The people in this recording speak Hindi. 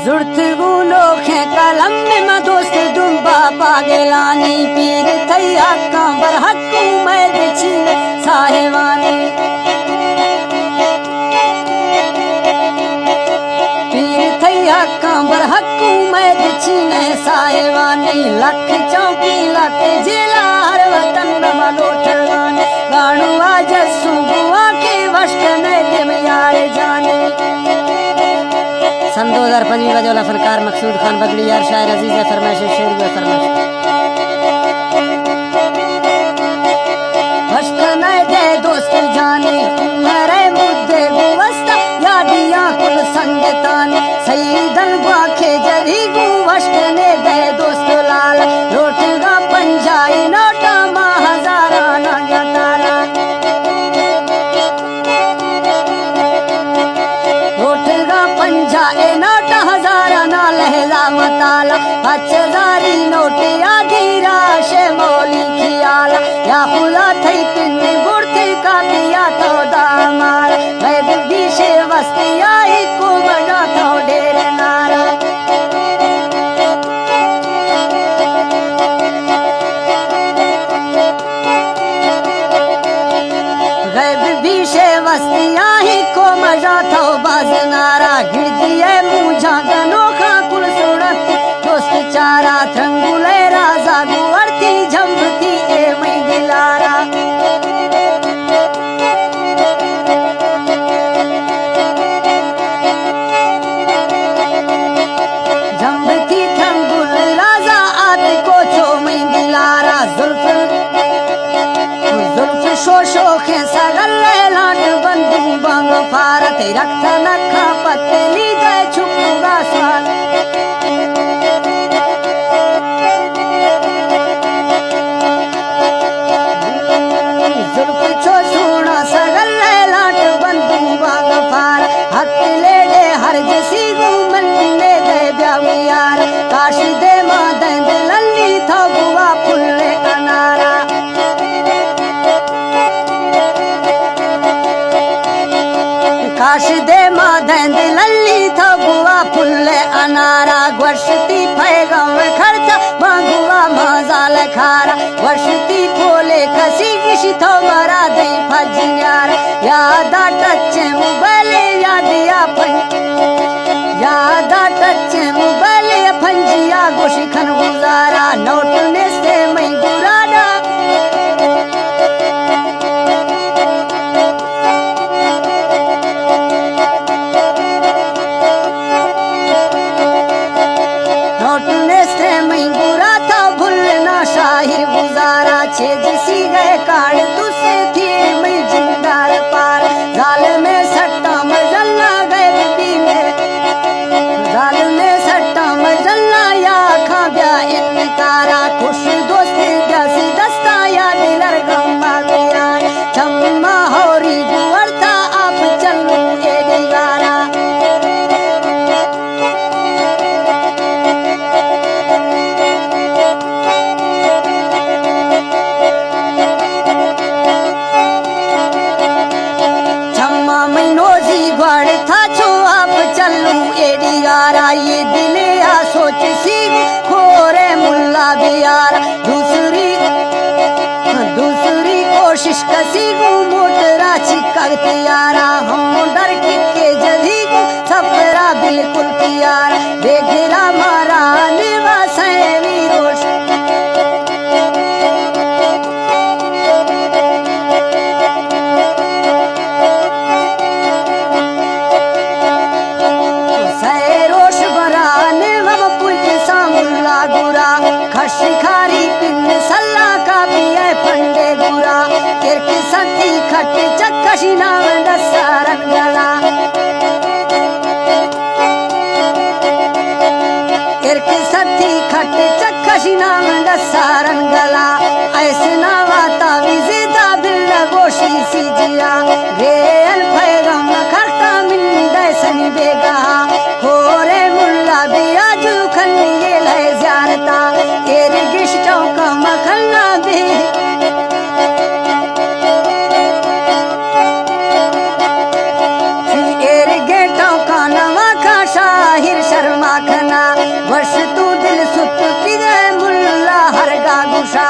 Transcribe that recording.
जुड़त गुलो खे कलम में दोस्त दुम्बा पागलानी पीर थैया कांबर हक्कू मैं बिछीन साहेवानी पीर थैया कांबर हक्कू मैं बिछीन साहेवानी लख चौकी लख जिला हर वतन मलोठवानी गाणु आज सुबुआ के वष्ट ने दिम यार जाने। सन 2025 का जोला फनकार मकसूद खान बगड़ी यार शायर अजीज है फरमाइश शेर हुए फरमाइश वष्ट दे दोस्त जाने तुम्हारे मुद्दे गुवस्ता यादियां कुल संगतानी सईदन बाखे जरी गु वष्ट ने दे दोस्त लाल रोटगा पंजाई नोटा मा हजारा ना गताला रोटगा पंजाए नोटा हजारा ना लहजा मताला हजारी नोटे आधी राशे मौली खियाला या खुदा थई पिन्ने बुढ़ते का पिया तो दामार वैद बीशे वस्ती आई को बड़ा तो डेर नारा गैब बीशे वस्ती आई को मजा तो बाजनारा गिर दिए मुझा गनोखा कुल सुनती दोस्त चारा थंगुले राजा गुवरती झंपती ए मई दिलारा झंपती थंगुल राजा आदि को छो मई दिलारा जुल्फ शोशो खे सगल लाट बंदू बंग फारत रक्त नखा पतली दे छुपगा साल जुल्फ छो सोना सगल लाट बंदू बंग फार हक ले दे हर जसी गुमन ले दे ब्याह यार काश दे मा दे लल्ली था बुआ फुल्ले अनारा काश दे माधन लल्ली था बुआ फुल्ले अनारा वर्षती पैगम खर्चा मांगुआ मजाल खारा वर्षती फोले कसी किसी तो मरा दे फजन्यार यादा टच्चे मोबाइल यादिया यादा टच्चे मोबाइल फंजिया गोशी खन गुजारा नोट ने से मई गुराडा शाहिर गुजारा छे जसी गए काड़ तुसे थी मैं जिंदार पार जाल में सट्टा मजल्ला गए भी में जाल में सट्टा मजल्ला या खा ब्या इनकारा खुश दोस्त जैसी दस्ता या दिलर गम्मा गया चम्मा होरी गुवरता आप चलू ए दिगारा ये दिले आ सोच सी खोरे मुल्ला बियारा दूसरी कोशिश कसी गु मोटरा चिकत यारा हम डर के जदी को सफरा बिल्कुल कियारा देखरा मारा निवास है वीरोश शिखारी पिन सल्ला का पिए फंडे गुरा किरक सती खट चक्कशी नाम दसारन गला किरक सती खट चक्कशी नाम दसारन गला ऐसे नावाता विजेता बिल गोशी सी जिया रेल पैगम खरता मिन दैसनी बेगा खोरे मुल्ला बियाजू खन्नी ले ज़्यारता तेरे गिश्तों का मखल्ला भी तेरे गेटों का नवा का शाहिर शर्मा वर्ष तू दिल सुत किरे मुल्ला हर गा गुशा